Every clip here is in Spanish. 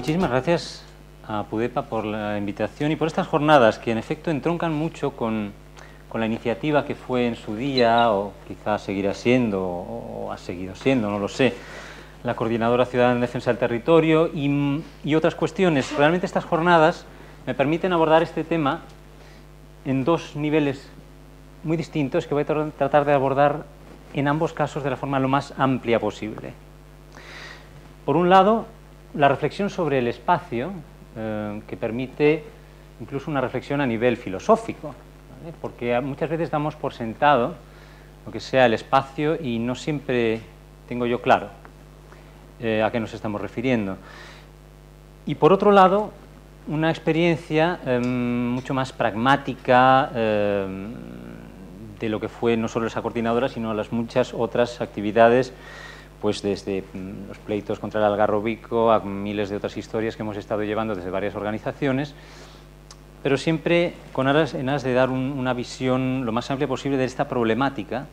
muchísimas gracias a PUDEPA por la invitación y por estas jornadas que en efecto entroncan mucho con la iniciativa que fue en su día, o quizás seguirá siendo, o ha seguido siendo, no lo sé, la Coordinadora Ciudadana en Defensa del Territorio y otras cuestiones. Realmente estas jornadas me permiten abordar este tema en dos niveles muy distintos que voy a tratar de abordar en ambos casos de la forma lo más amplia posible. Por un lado, la reflexión sobre el espacio, que permite incluso una reflexión a nivel filosófico, ¿vale? Porque muchas veces damos por sentado lo que sea el espacio y no siempre tengo yo claro a qué nos estamos refiriendo. Y por otro lado, una experiencia mucho más pragmática de lo que fue no solo esa coordinadora, sino las muchas otras actividades, pues desde los pleitos contra el algarrobico a miles de otras historias que hemos estado llevando desde varias organizaciones, pero siempre con aras de dar una visión lo más amplia posible de esta problemática,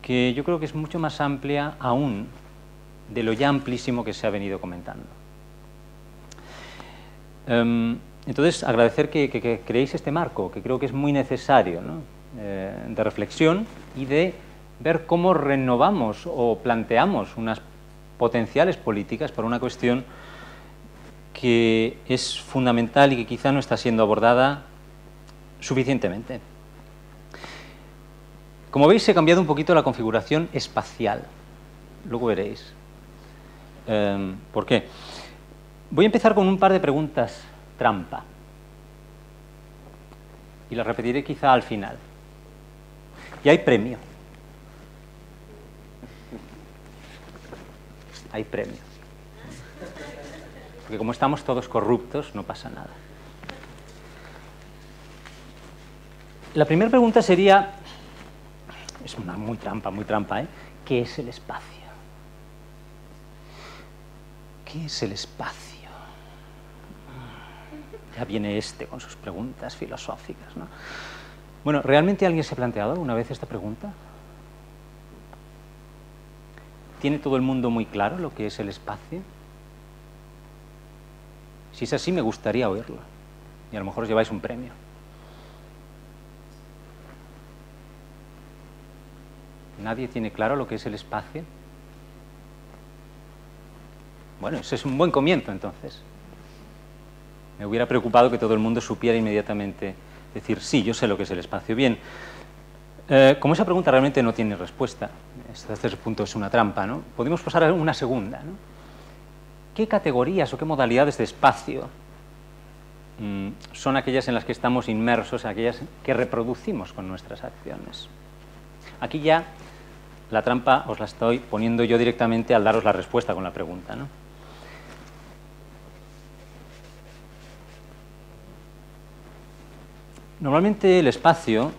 que yo creo que es mucho más amplia aún de lo ya amplísimo que se ha venido comentando. Entonces, agradecer que creéis este marco, que creo que es muy necesario, ¿no? De reflexión y de ver cómo renovamos o planteamos unas potenciales políticas para una cuestión que es fundamental y que quizá no está siendo abordada suficientemente. Como veis, he cambiado un poquito la configuración espacial. Luego veréis. ¿Por qué? Voy a empezar con un par de preguntas trampa. Y las repetiré quizá al final. Y hay premio. Hay premio. Porque como estamos todos corruptos, no pasa nada. La primera pregunta sería, es una muy trampa, ¿eh? ¿Qué es el espacio? ¿Qué es el espacio? Ya viene con sus preguntas filosóficas, ¿no? Bueno, ¿realmente alguien se ha planteado alguna vez esta pregunta? ¿Tiene todo el mundo muy claro lo que es el espacio? Si es así, me gustaría oírlo. Y a lo mejor os lleváis un premio. ¿Nadie tiene claro lo que es el espacio? Bueno, ese es un buen comienzo, entonces. Me hubiera preocupado que todo el mundo supiera inmediatamente decir, sí, yo sé lo que es el espacio. Bien, como esa pregunta realmente no tiene respuesta, hasta este punto es una trampa, ¿no? Podemos pasar a una segunda, ¿no? ¿Qué categorías o qué modalidades de espacio son aquellas en las que estamos inmersos, aquellas que reproducimos con nuestras acciones? Aquí ya la trampa os la estoy poniendo yo directamente al daros la respuesta con la pregunta, ¿no? Normalmente el espacio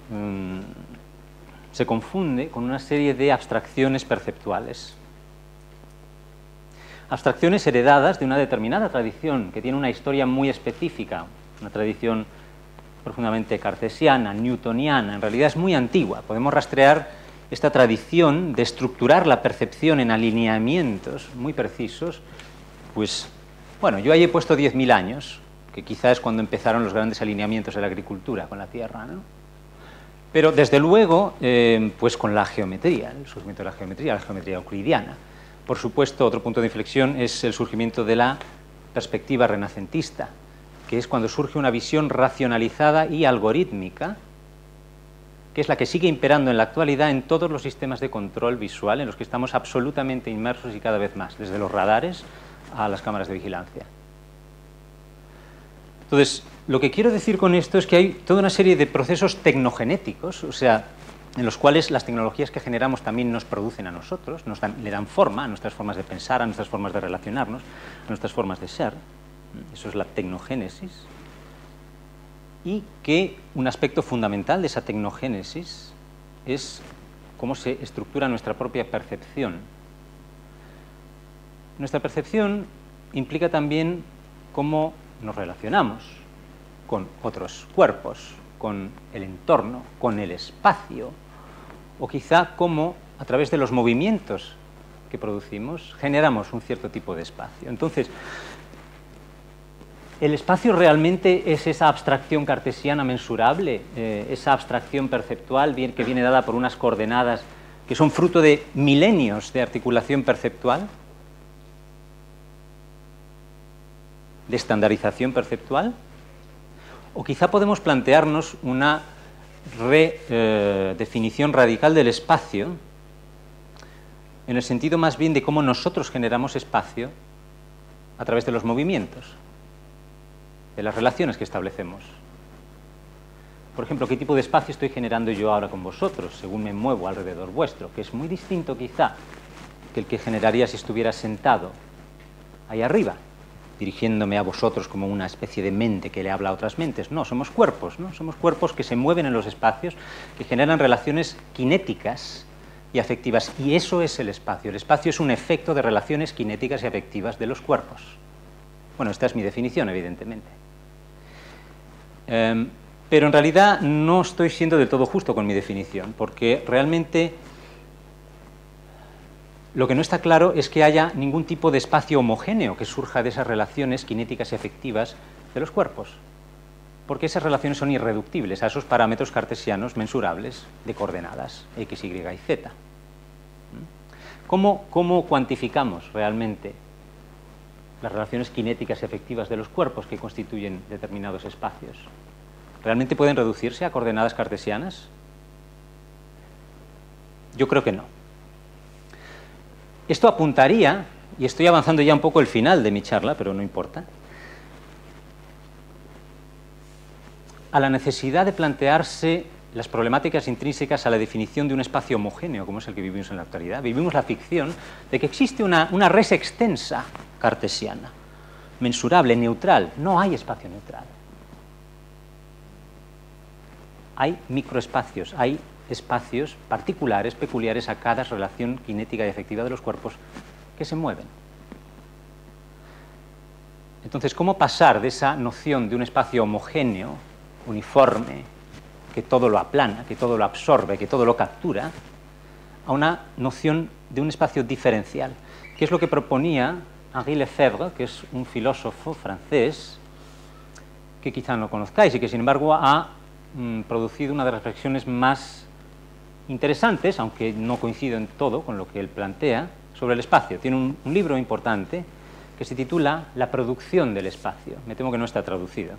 se confunde con una serie de abstracciones perceptuales. Abstracciones heredadas de una determinada tradición que tiene una historia muy específica, una tradición profundamente cartesiana, newtoniana, en realidad es muy antigua. Podemos rastrear esta tradición de estructurar la percepción en alineamientos muy precisos, pues, bueno, yo ahí he puesto 10.000 años, que quizá es cuando empezaron los grandes alineamientos de la agricultura con la tierra, ¿no? Pero desde luego, pues con la geometría, el surgimiento de la geometría euclidiana. Por supuesto, otro punto de inflexión es el surgimiento de la perspectiva renacentista, que es cuando surge una visión racionalizada y algorítmica, que es la que sigue imperando en la actualidad en todos los sistemas de control visual en los que estamos absolutamente inmersos y cada vez más, desde los radares a las cámaras de vigilancia. Entonces, lo que quiero decir con esto es que hay toda una serie de procesos tecnogenéticos, o sea, en los cuales las tecnologías que generamos también nos producen a nosotros, le dan forma a nuestras formas de pensar, a nuestras formas de relacionarnos, a nuestras formas de ser. Eso es la tecnogénesis. Y que un aspecto fundamental de esa tecnogénesis es cómo se estructura nuestra propia percepción. Nuestra percepción implica también cómo nos relacionamos con otros cuerpos, con el entorno, con el espacio, o quizá cómo, a través de los movimientos que producimos, generamos un cierto tipo de espacio. Entonces, ¿El espacio realmente es esa abstracción cartesiana mensurable, esa abstracción perceptual que viene dada por unas coordenadas que son fruto de milenios de articulación perceptual, de estandarización perceptual? O quizá podemos plantearnos una redefinición radical del espacio, en el sentido más bien de cómo nosotros generamos espacio a través de los movimientos, de las relaciones que establecemos. Por ejemplo, ¿qué tipo de espacio estoy generando yo ahora con vosotros, según me muevo alrededor vuestro? Que es muy distinto quizá que el que generaría si estuviera sentado ahí arriba, dirigiéndome a vosotros como una especie de mente que le habla a otras mentes. No, somos cuerpos, ¿no? Somos cuerpos que se mueven en los espacios, que generan relaciones cinéticas y afectivas. Y eso es el espacio. El espacio es un efecto de relaciones cinéticas y afectivas de los cuerpos. Bueno, esta es mi definición, evidentemente. Pero en realidad no estoy siendo del todo justo con mi definición, porque realmente lo que no está claro es que haya ningún tipo de espacio homogéneo que surja de esas relaciones cinéticas y afectivas de los cuerpos, porque esas relaciones son irreductibles a esos parámetros cartesianos mensurables de coordenadas x, y y z. ¿Cómo cuantificamos realmente las relaciones cinéticas y afectivas de los cuerpos que constituyen determinados espacios? ¿Realmente pueden reducirse a coordenadas cartesianas? Yo creo que no. Esto apuntaría, y estoy avanzando ya un poco el final de mi charla, pero no importa, a la necesidad de plantearse las problemáticas intrínsecas a la definición de un espacio homogéneo, como es el que vivimos en la actualidad. Vivimos la ficción de que existe una res extensa cartesiana, mensurable, neutral. No hay espacio neutral. Hay microespacios, hay espacios particulares, peculiares a cada relación cinética y afectiva de los cuerpos que se mueven. Entonces, ¿cómo pasar de esa noción de un espacio homogéneo, uniforme, que todo lo aplana, que todo lo absorbe, que todo lo captura, a una noción de un espacio diferencial, que es lo que proponía Henri Lefebvre, que es un filósofo francés, que quizá no conozcáis y que sin embargo ha producido una de las reflexiones más interesantes, aunque no coincido en todo con lo que él plantea, sobre el espacio. Tiene un libro importante que se titula La producción del espacio. Me temo que no está traducido.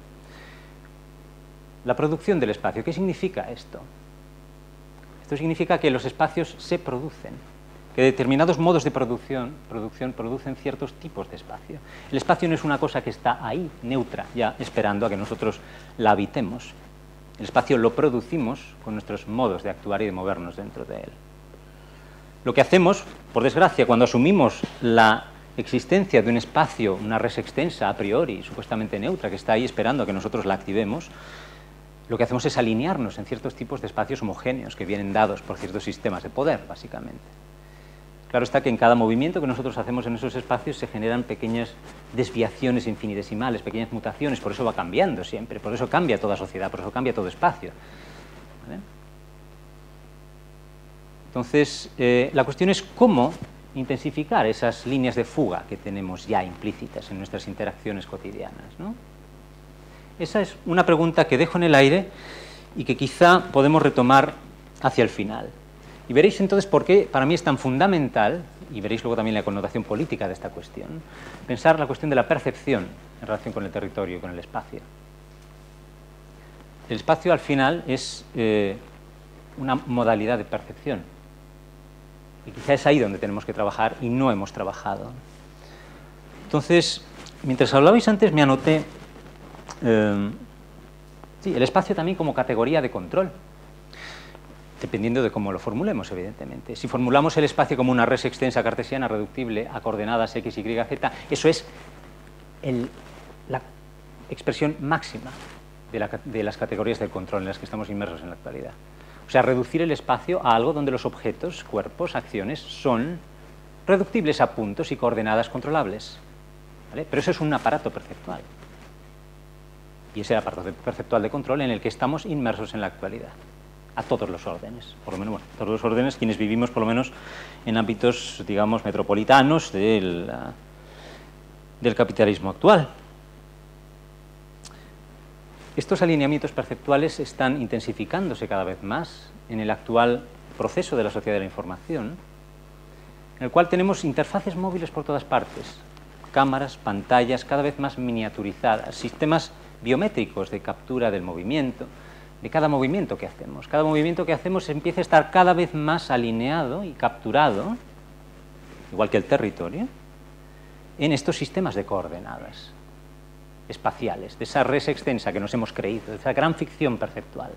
La producción del espacio. ¿Qué significa esto? Esto significa que los espacios se producen, que determinados modos de producción producen ciertos tipos de espacio. El espacio no es una cosa que está ahí, neutra, ya esperando a que nosotros la habitemos. El espacio lo producimos con nuestros modos de actuar y de movernos dentro de él. Lo que hacemos, por desgracia, cuando asumimos la existencia de un espacio, una res extensa a priori, supuestamente neutra, que está ahí esperando a que nosotros la activemos, lo que hacemos es alinearnos en ciertos tipos de espacios homogéneos que vienen dados por ciertos sistemas de poder, básicamente. Claro está que en cada movimiento que nosotros hacemos en esos espacios se generan pequeñas desviaciones infinitesimales, pequeñas mutaciones, por eso va cambiando siempre, por eso cambia toda sociedad, por eso cambia todo espacio. ¿Vale? Entonces, la cuestión es cómo intensificar esas líneas de fuga que tenemos ya implícitas en nuestras interacciones cotidianas, ¿no? Esa es una pregunta que dejo en el aire y que quizá podemos retomar hacia el final. Y veréis entonces por qué para mí es tan fundamental, y veréis luego también la connotación política de esta cuestión, pensar la cuestión de la percepción en relación con el territorio y con el espacio. El espacio al final es una modalidad de percepción. Y quizá es ahí donde tenemos que trabajar y no hemos trabajado. Entonces, mientras hablabais antes me anoté sí, el espacio también como categoría de control, dependiendo de cómo lo formulemos, evidentemente. Si formulamos el espacio como una res extensa cartesiana reductible a coordenadas x, y, z, eso es la expresión máxima de las categorías del control en las que estamos inmersos en la actualidad. O sea, reducir el espacio a algo donde los objetos, cuerpos, acciones, son reductibles a puntos y coordenadas controlables. ¿Vale? Pero eso es un aparato perceptual. Y ese aparato perceptual de control en el que estamos inmersos en la actualidad, a todos los órdenes, por lo menos, bueno, todos los órdenes quienes vivimos por lo menos en ámbitos, digamos, metropolitanos del capitalismo actual. estos alineamientos perceptuales están intensificándose cada vez más en el actual proceso de la sociedad de la información, en el cual tenemos interfaces móviles por todas partes, cámaras, pantallas cada vez más miniaturizadas, sistemas biométricos de captura del movimiento, de cada movimiento que hacemos. Cada movimiento que hacemos empieza a estar cada vez más alineado y capturado, igual que el territorio, en estos sistemas de coordenadas espaciales, de esa res extensa que nos hemos creído, de esa gran ficción perceptual,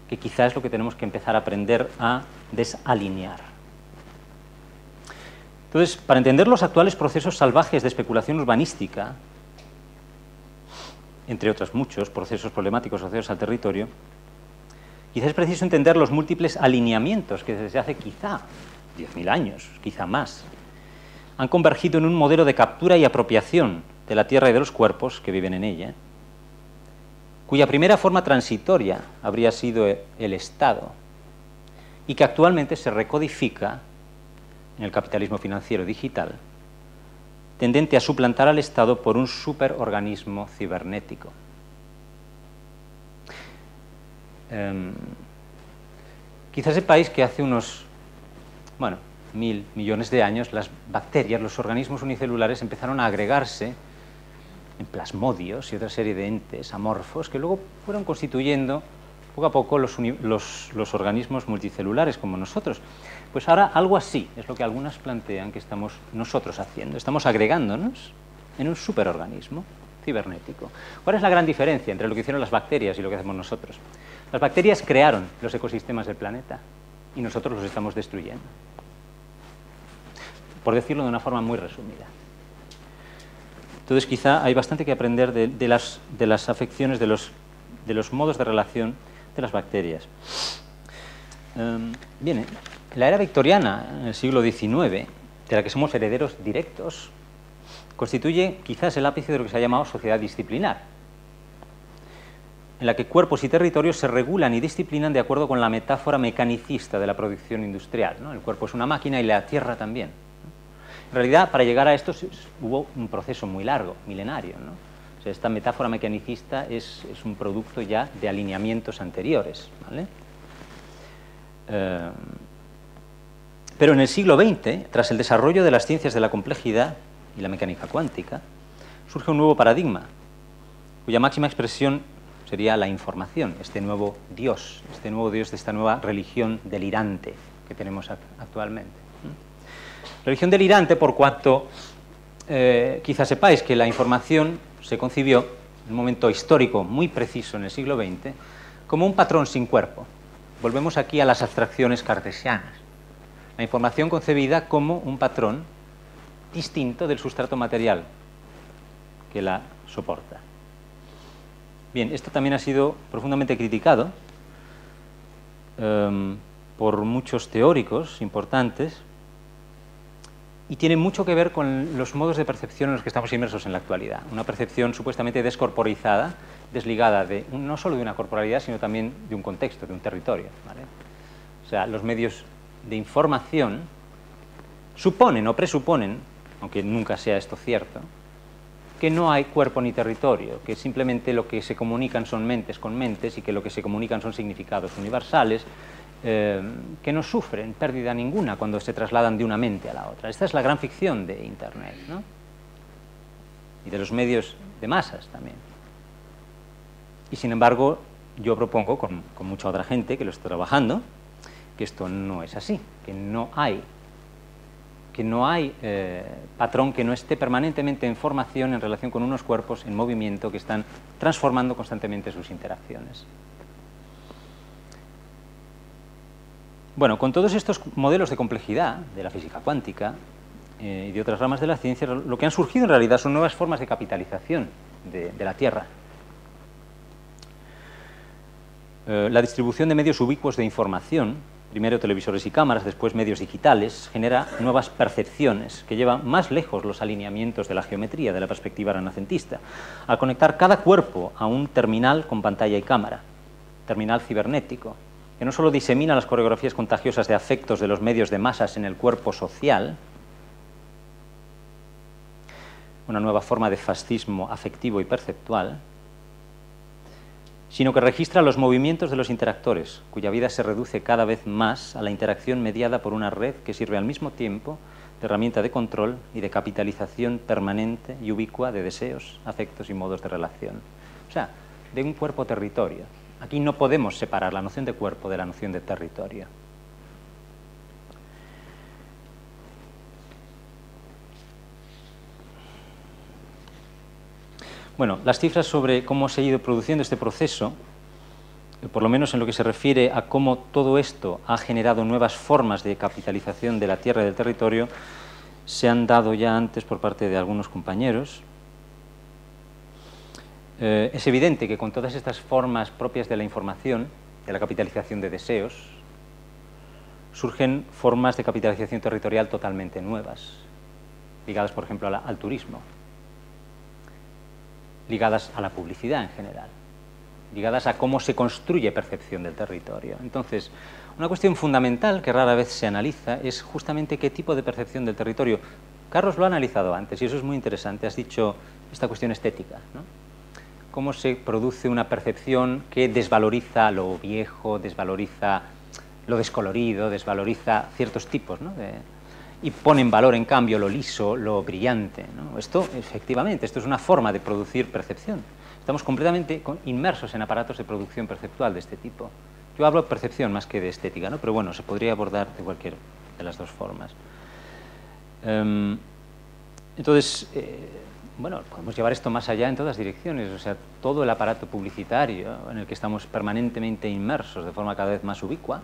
que quizás es lo que tenemos que empezar a aprender a desalinear. Entonces, para entender los actuales procesos salvajes de especulación urbanística, entre otros muchos procesos problemáticos asociados al territorio, quizás es preciso entender los múltiples alineamientos que desde hace quizá 10.000 años, quizá más, han convergido en un modelo de captura y apropiación de la tierra y de los cuerpos que viven en ella, cuya primera forma transitoria habría sido el Estado y que actualmente se recodifica en el capitalismo financiero digital, tendente a suplantar al Estado por un superorganismo cibernético. Quizás sepáis que hace unos, 1.000 millones de años, las bacterias, los organismos unicelulares, empezaron a agregarse en plasmodios y otra serie de entes amorfos que luego fueron constituyendo poco a poco los organismos multicelulares como nosotros. Pues ahora algo así es lo que algunas plantean que estamos nosotros haciendo. Estamos agregándonos en un superorganismo cibernético. ¿Cuál es la gran diferencia entre lo que hicieron las bacterias y lo que hacemos nosotros? Las bacterias crearon los ecosistemas del planeta y nosotros los estamos destruyendo. Por decirlo de una forma muy resumida. Entonces quizá hay bastante que aprender de las afecciones, de los modos de relación de las bacterias. Bien, la era victoriana, en el siglo XIX, de la que somos herederos directos, constituye quizás el ápice de lo que se ha llamado sociedad disciplinar, en la que cuerpos y territorios se regulan y disciplinan de acuerdo con la metáfora mecanicista de la producción industrial, ¿no? El cuerpo es una máquina y la tierra también. En realidad, para llegar a esto hubo un proceso muy largo, milenario, ¿no? O sea, esta metáfora mecanicista es un producto ya de alineamientos anteriores, ¿vale? Pero en el siglo XX, tras el desarrollo de las ciencias de la complejidad y la mecánica cuántica, surge un nuevo paradigma, cuya máxima expresión sería la información, este nuevo Dios de esta nueva religión delirante que tenemos actualmente. Religión delirante por cuanto quizás sepáis que la información se concibió en un momento histórico muy preciso en el siglo XX como un patrón sin cuerpo. Volvemos aquí a las abstracciones cartesianas. La información concebida como un patrón distinto del sustrato material que la soporta. Bien, esto también ha sido profundamente criticado por muchos teóricos importantes y tiene mucho que ver con los modos de percepción en los que estamos inmersos en la actualidad. Una percepción supuestamente descorporizada, desligada no solo de una corporalidad, sino también de un contexto, de un territorio, ¿vale? O sea, los medios de información suponen o presuponen, aunque nunca sea esto cierto, que no hay cuerpo ni territorio, que simplemente lo que se comunican son mentes con mentes y que lo que se comunican son significados universales, que no sufren pérdida ninguna cuando se trasladan de una mente a la otra. Esta es la gran ficción de Internet, ¿no? Y de los medios de masas también. Y sin embargo, yo propongo, con mucha otra gente que lo está trabajando, que esto no es así, que no hay patrón que no esté permanentemente en formación en relación con unos cuerpos en movimiento que están transformando constantemente sus interacciones. Bueno, con todos estos modelos de complejidad de la física cuántica y de otras ramas de la ciencia, lo que han surgido en realidad son nuevas formas de capitalización de la Tierra. La distribución de medios ubicuos de información, primero televisores y cámaras, después medios digitales, genera nuevas percepciones que llevan más lejos los alineamientos de la geometría, de la perspectiva renacentista, al conectar cada cuerpo a un terminal con pantalla y cámara, terminal cibernético, que no solo disemina las coreografías contagiosas de afectos de los medios de masas en el cuerpo social, una nueva forma de fascismo afectivo y perceptual, sino que registra los movimientos de los interactores, cuya vida se reduce cada vez más a la interacción mediada por una red que sirve al mismo tiempo de herramienta de control y de capitalización permanente y ubicua de deseos, afectos y modos de relación. O sea, de un cuerpo-territorio. Aquí no podemos separar la noción de cuerpo de la noción de territorio. Bueno, las cifras sobre cómo se ha ido produciendo este proceso, por lo menos en lo que se refiere a cómo todo esto ha generado nuevas formas de capitalización de la tierra y del territorio, se han dado ya antes por parte de algunos compañeros. Es evidente que con todas estas formas propias de la información, de la capitalización de deseos, surgen formas de capitalización territorial totalmente nuevas, ligadas, por ejemplo, al turismo, ligadas a la publicidad en general, ligadas a cómo se construye percepción del territorio. Entonces, una cuestión fundamental que rara vez se analiza es justamente qué tipo de percepción del territorio. Carlos lo ha analizado antes y eso es muy interesante. Has dicho esta cuestión estética, ¿no? Cómo se produce una percepción que desvaloriza lo viejo, desvaloriza lo descolorido, desvaloriza ciertos tipos, ¿no? Y pone en valor, en cambio, lo liso, lo brillante, ¿no? Esto, efectivamente, esto es una forma de producir percepción. Estamos completamente inmersos en aparatos de producción perceptual de este tipo. Yo hablo de percepción más que de estética, ¿no? Pero bueno, se podría abordar de cualquier de las dos formas. Entonces, bueno, podemos llevar esto más allá en todas direcciones. O sea, todo el aparato publicitario en el que estamos permanentemente inmersos de forma cada vez más ubicua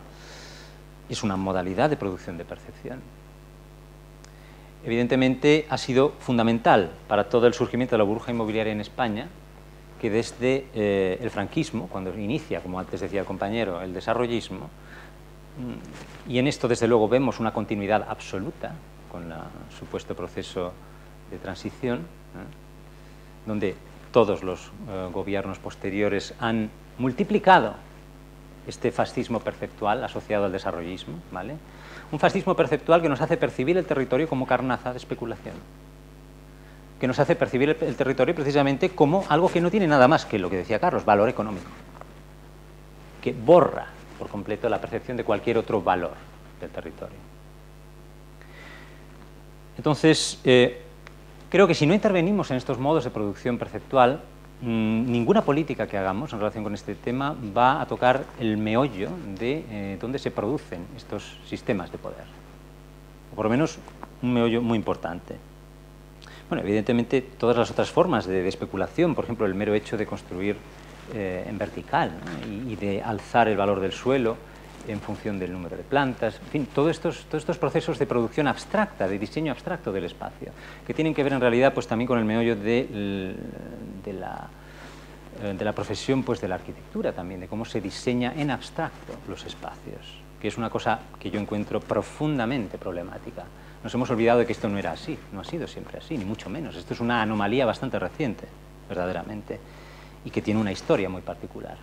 es una modalidad de producción de percepción. Evidentemente ha sido fundamental para todo el surgimiento de la burbuja inmobiliaria en España que desde el franquismo, cuando inicia, como antes decía el compañero, el desarrollismo, y en esto desde luego vemos una continuidad absoluta con el supuesto proceso de transición, donde todos los gobiernos posteriores han multiplicado este fascismo perceptual asociado al desarrollismo, ¿vale? Un fascismo perceptual que nos hace percibir el territorio como carnaza de especulación, que nos hace percibir el territorio precisamente como algo que no tiene nada más que lo que decía Carlos, valor económico, que borra por completo la percepción de cualquier otro valor del territorio. Entonces, creo que si no intervenimos en estos modos de producción perceptual, ninguna política que hagamos en relación con este tema va a tocar el meollo de dónde se producen estos sistemas de poder, o por lo menos un meollo muy importante. Bueno, evidentemente todas las otras formas de especulación, por ejemplo, el mero hecho de construir en vertical, ¿no? y de alzar el valor del suelo en función del número de plantas, en fin, todos estos procesos de producción abstracta, de diseño abstracto del espacio, que tienen que ver en realidad pues también con el meollo de la profesión pues de la arquitectura también, de cómo se diseña en abstracto los espacios, que es una cosa que yo encuentro profundamente problemática. Nos hemos olvidado de que esto no era así, no ha sido siempre así, ni mucho menos. Esto es una anomalía bastante reciente, verdaderamente, y que tiene una historia muy particular,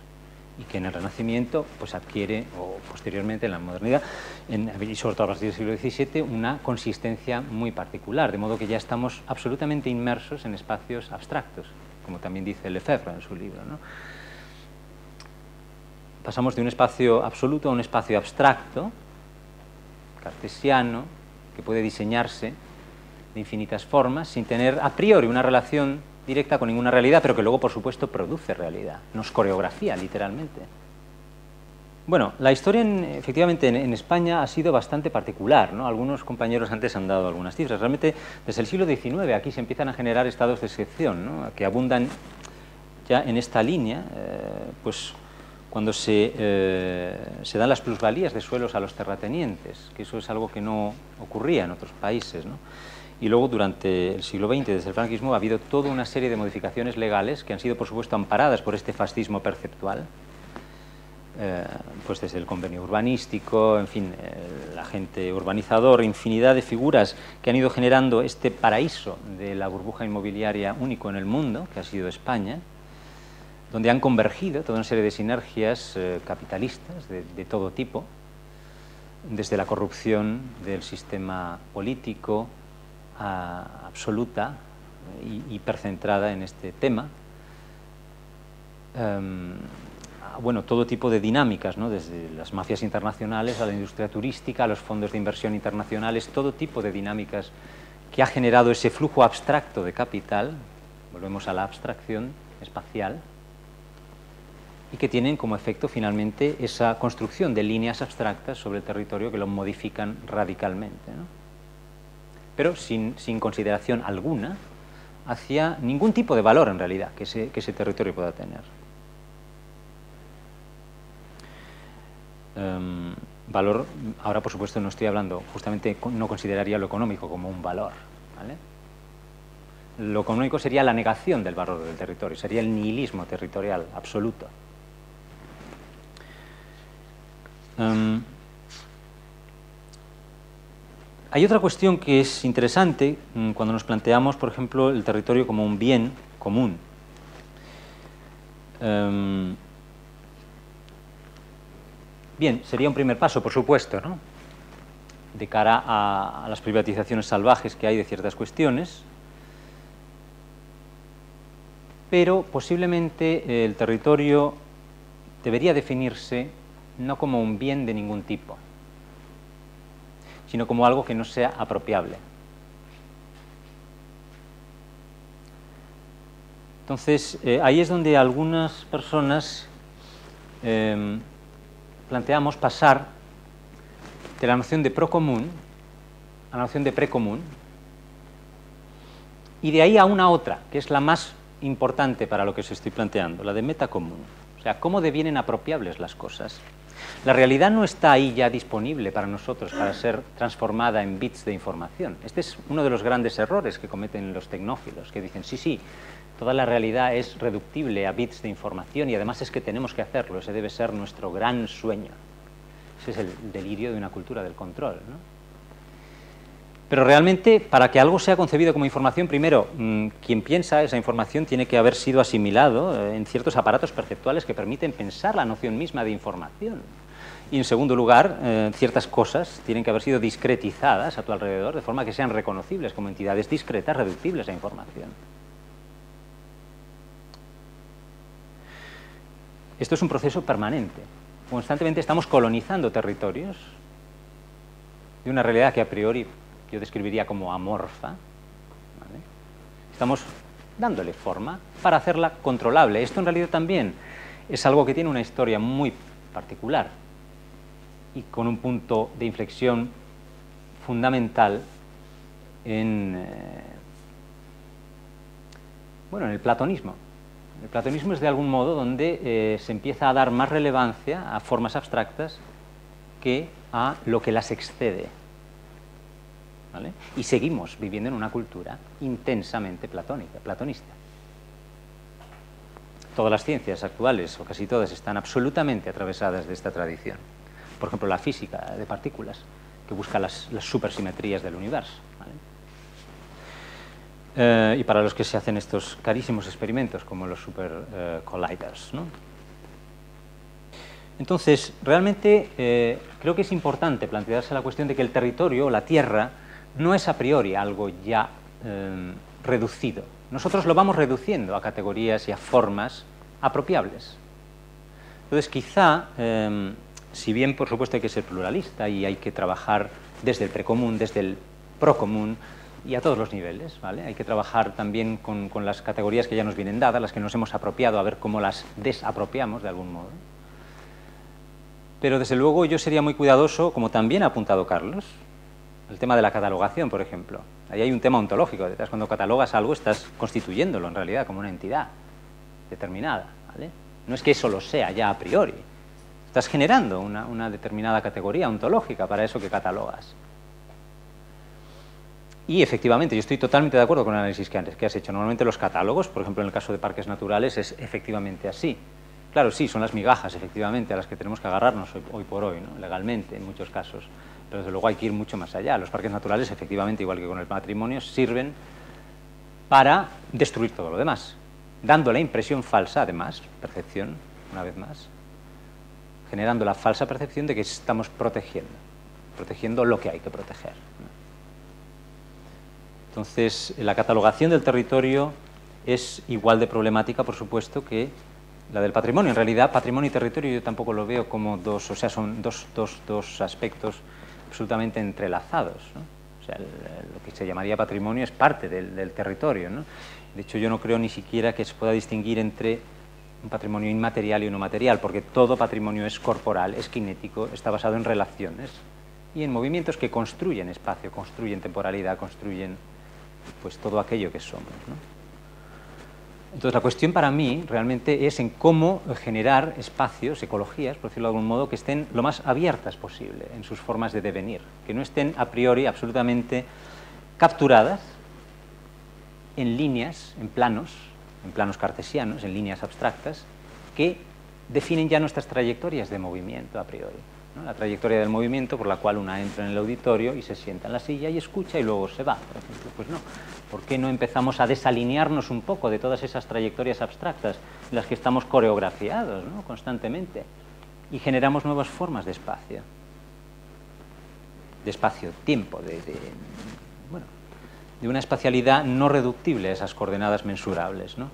y que en el Renacimiento pues adquiere, o posteriormente en la modernidad, y sobre todo a partir del siglo XVII, una consistencia muy particular, de modo que ya estamos absolutamente inmersos en espacios abstractos, como también dice Lefebvre en su libro, ¿no? Pasamos de un espacio absoluto a un espacio abstracto, cartesiano, que puede diseñarse de infinitas formas, sin tener a priori una relación directa con ninguna realidad, pero que luego, por supuesto, produce realidad, nos coreografía, literalmente. Bueno, la historia, efectivamente, en España ha sido bastante particular, ¿no? Algunos compañeros antes han dado algunas cifras. Realmente, desde el siglo XIX aquí se empiezan a generar estados de excepción, ¿no? Que abundan ya en esta línea, pues cuando se dan las plusvalías de suelos a los terratenientes, que eso es algo que no ocurría en otros países, ¿no? Y luego, durante el siglo XX, desde el franquismo, ha habido toda una serie de modificaciones legales que han sido, por supuesto, amparadas por este fascismo perceptual, pues desde el convenio urbanístico, en fin, el agente urbanizador, infinidad de figuras que han ido generando este paraíso de la burbuja inmobiliaria único en el mundo, que ha sido España, donde han convergido toda una serie de sinergias capitalistas de todo tipo, desde la corrupción del sistema político, absoluta y hipercentrada en este tema, bueno, todo tipo de dinámicas, ¿no? Desde las mafias internacionales a la industria turística, a los fondos de inversión internacionales, todo tipo de dinámicas que ha generado ese flujo abstracto de capital, volvemos a la abstracción espacial, y que tienen como efecto finalmente esa construcción de líneas abstractas sobre el territorio que lo modifican radicalmente, ¿no? Pero sin consideración alguna hacia ningún tipo de valor en realidad que ese territorio pueda tener. Valor, ahora por supuesto no estoy hablando, justamente no consideraría lo económico como un valor, ¿vale? Lo económico sería la negación del valor del territorio, sería el nihilismo territorial absoluto. Hay otra cuestión que es interesante cuando nos planteamos, por ejemplo, el territorio como un bien común. Bien, sería un primer paso, por supuesto, ¿no? De cara a las privatizaciones salvajes que hay de ciertas cuestiones, pero posiblemente el territorio debería definirse no como un bien de ningún tipo, sino como algo que no sea apropiable. Entonces, ahí es donde algunas personas planteamos pasar de la noción de procomún a la noción de precomún, y de ahí a una otra, que es la más importante para lo que os estoy planteando, la de metacomún. O sea, cómo devienen apropiables las cosas. La realidad no está ahí ya disponible para nosotros para ser transformada en bits de información. Este es uno de los grandes errores que cometen los tecnófilos, que dicen, sí, toda la realidad es reductible a bits de información y además es que tenemos que hacerlo, ese debe ser nuestro gran sueño. Ese es el delirio de una cultura del control, ¿no? Pero realmente, para que algo sea concebido como información, primero, quien piensa esa información tiene que haber sido asimilado en ciertos aparatos perceptuales que permiten pensar la noción misma de información. Y en segundo lugar, ciertas cosas tienen que haber sido discretizadas a tu alrededor, de forma que sean reconocibles como entidades discretas, reductibles a información. Esto es un proceso permanente. Constantemente estamos colonizando territorios de una realidad que a priori yo describiría como amorfa, ¿vale? Estamos dándole forma para hacerla controlable. Esto en realidad también es algo que tiene una historia muy particular y con un punto de inflexión fundamental en el platonismo. El platonismo es de algún modo donde se empieza a dar más relevancia a formas abstractas que a lo que las excede, ¿vale? Y seguimos viviendo en una cultura intensamente platonista. Todas las ciencias actuales, o casi todas, están absolutamente atravesadas de esta tradición. Por ejemplo, la física de partículas, que busca las supersimetrías del universo, ¿vale? Y para los que se hacen estos carísimos experimentos, como los super colliders, ¿no? Entonces, realmente creo que es importante plantearse la cuestión de que el territorio, la tierra, no es a priori algo ya reducido. Nosotros lo vamos reduciendo a categorías y a formas apropiables. Entonces, quizá, si bien por supuesto hay que ser pluralista y hay que trabajar desde el precomún, desde el procomún y a todos los niveles, ¿vale? Hay que trabajar también con las categorías que ya nos vienen dadas, las que nos hemos apropiado, a ver cómo las desapropiamos de algún modo. Pero desde luego yo sería muy cuidadoso, como también ha apuntado Carlos, el tema de la catalogación, por ejemplo. Ahí hay un tema ontológico detrás. Cuando catalogas algo estás constituyéndolo en realidad como una entidad determinada, ¿vale? No es que eso lo sea ya a priori. Estás generando una determinada categoría ontológica para eso que catalogas. Y efectivamente, yo estoy totalmente de acuerdo con el análisis que has hecho. Normalmente los catálogos, por ejemplo en el caso de parques naturales, es efectivamente así. Claro, sí, son las migajas, efectivamente, a las que tenemos que agarrarnos hoy por hoy, ¿no? Legalmente, en muchos casos. Pero desde luego hay que ir mucho más allá. Los parques naturales, efectivamente, igual que con el patrimonio, sirven para destruir todo lo demás, dando la impresión falsa, además, percepción, una vez más, generando la falsa percepción de que estamos protegiendo lo que hay que proteger, ¿no? Entonces, la catalogación del territorio es igual de problemática, por supuesto, que la del patrimonio. En realidad, patrimonio y territorio yo tampoco lo veo como dos, o sea, son dos aspectos absolutamente entrelazados, ¿no? O sea, lo que se llamaría patrimonio es parte del territorio, ¿no? De hecho, yo no creo ni siquiera que se pueda distinguir entre un patrimonio inmaterial y uno material, porque todo patrimonio es corporal, es cinético, está basado en relaciones y en movimientos que construyen espacio, construyen temporalidad, construyen pues todo aquello que somos, ¿no? Entonces, la cuestión para mí realmente es en cómo generar espacios, ecologías, por decirlo de algún modo, que estén lo más abiertas posible en sus formas de devenir, que no estén a priori absolutamente capturadas en líneas, en planos cartesianos, en líneas abstractas, que definen ya nuestras trayectorias de movimiento a priori, ¿no? La trayectoria del movimiento por la cual una entra en el auditorio y se sienta en la silla y escucha y luego se va, por ejemplo. Pues no. ¿Por qué no empezamos a desalinearnos un poco de todas esas trayectorias abstractas en las que estamos coreografiados, ¿no? Constantemente, y generamos nuevas formas de espacio-tiempo, de una espacialidad no reductible a esas coordenadas mensurables, ¿no?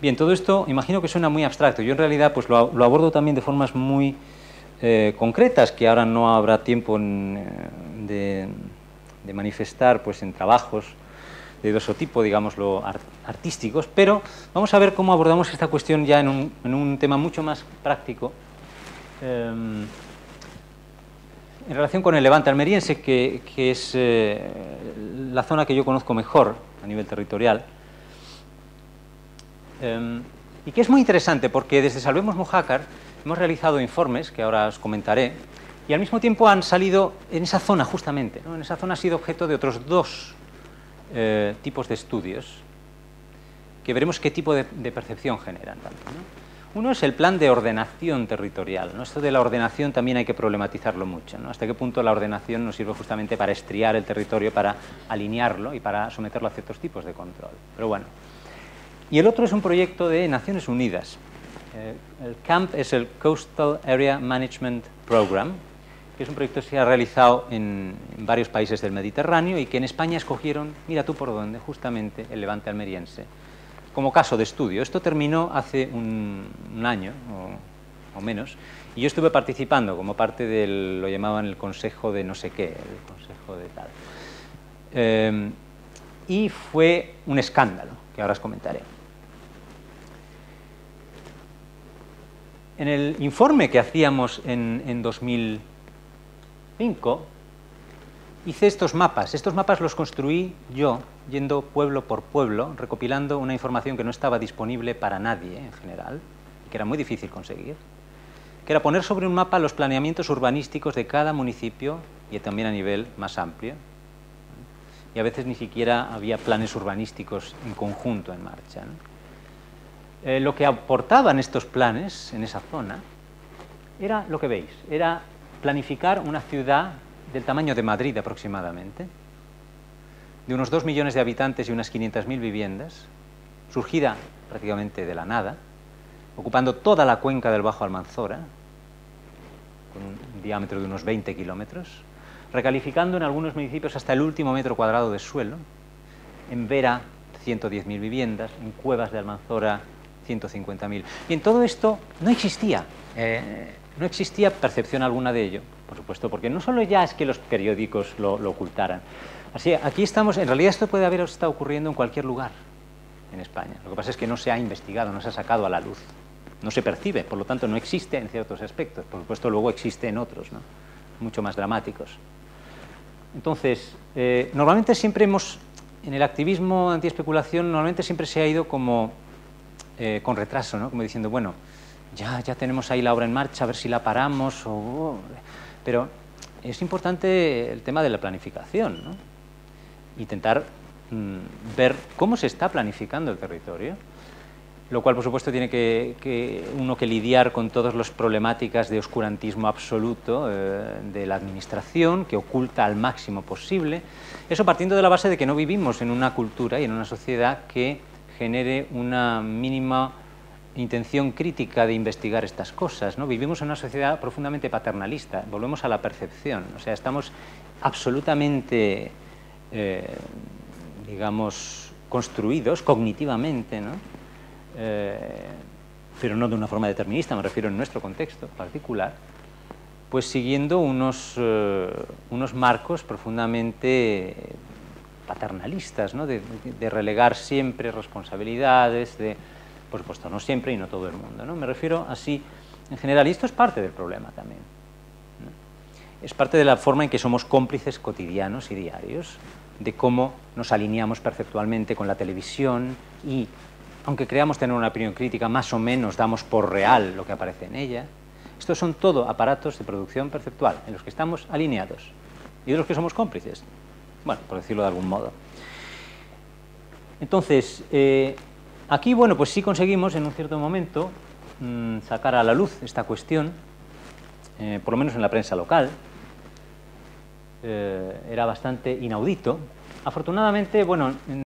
Bien, todo esto imagino que suena muy abstracto. Yo en realidad pues lo abordo también de formas muy concretas, que ahora no habrá tiempo de manifestar pues en trabajos de diverso tipo, digámoslo, artísticos, pero vamos a ver cómo abordamos esta cuestión ya en un tema mucho más práctico, en relación con el Levante almeriense, que es la zona que yo conozco mejor a nivel territorial, y que es muy interesante porque desde Salvemos Mojácar hemos realizado informes, que ahora os comentaré, y al mismo tiempo han salido en esa zona justamente, ¿no? En esa zona ha sido objeto de otros dos tipos de estudios, que veremos qué tipo de percepción generan también, ¿no? Uno es el plan de ordenación territorial, ¿no? Esto de la ordenación también hay que problematizarlo mucho, ¿no? Hasta qué punto la ordenación nos sirve justamente para estriar el territorio, para alinearlo y para someterlo a ciertos tipos de control. Pero bueno. Y el otro es un proyecto de Naciones Unidas. El CAMP es el Coastal Area Management Program, que es un proyecto que se ha realizado en varios países del Mediterráneo y que en España escogieron, mira tú por dónde, justamente el Levante almeriense, como caso de estudio. Esto terminó hace un año o menos, y yo estuve participando como parte del, lo llamaban el consejo de no sé qué, el consejo de tal. Y fue un escándalo, que ahora os comentaré. En el informe que hacíamos en 2005, hice estos mapas. Estos mapas los construí yo, yendo pueblo por pueblo, recopilando una información que no estaba disponible para nadie en general, y que era muy difícil conseguir, que era poner sobre un mapa los planeamientos urbanísticos de cada municipio y también a nivel más amplio. Y a veces ni siquiera había planes urbanísticos en conjunto en marcha, ¿no? Lo que aportaban estos planes en esa zona era lo que veis, era planificar una ciudad del tamaño de Madrid aproximadamente, de unos 2 millones de habitantes y unas 500.000 viviendas, surgida prácticamente de la nada, ocupando toda la cuenca del Bajo Almanzora, con un diámetro de unos 20 kilómetros, recalificando en algunos municipios hasta el último metro cuadrado de suelo, en Vera 110.000 viviendas, en Cuevas de Almanzora 150.000. Y en todo esto no existía percepción alguna de ello, por supuesto, porque no solo ya es que los periódicos lo ocultaran. Así, aquí estamos, en realidad esto puede haber estado ocurriendo en cualquier lugar en España. Lo que pasa es que no se ha investigado, no se ha sacado a la luz, no se percibe, por lo tanto no existe en ciertos aspectos, por supuesto luego existe en otros, ¿no? Mucho más dramáticos. Entonces, normalmente siempre en el activismo antiespeculación, normalmente siempre se ha ido como con retraso, ¿no? Como diciendo, bueno, ya tenemos ahí la obra en marcha, a ver si la paramos, pero es importante el tema de la planificación, ¿no? Intentar ver cómo se está planificando el territorio, lo cual, por supuesto, tiene uno que lidiar con todas las problemáticas de oscurantismo absoluto de la administración, que oculta al máximo posible. Eso partiendo de la base de que no vivimos en una cultura y en una sociedad que genere una mínima intención crítica de investigar estas cosas, ¿no? Vivimos en una sociedad profundamente paternalista, volvemos a la percepción, o sea, estamos absolutamente, digamos, construidos cognitivamente, ¿no? pero no de una forma determinista, me refiero en nuestro contexto particular, pues siguiendo unos marcos profundamente paternalistas, ¿no? de relegar siempre responsabilidades, por supuesto, no siempre y no todo el mundo, ¿no? Me refiero así en general, y esto es parte del problema también, ¿no? Es parte de la forma en que somos cómplices cotidianos y diarios, de cómo nos alineamos perceptualmente con la televisión y, aunque creamos tener una opinión crítica, más o menos damos por real lo que aparece en ella. Estos son todo aparatos de producción perceptual en los que estamos alineados y de los que somos cómplices, bueno, por decirlo de algún modo. Entonces, aquí, bueno, pues sí conseguimos en un cierto momento sacar a la luz esta cuestión, por lo menos en la prensa local. Era bastante inaudito. Afortunadamente, bueno,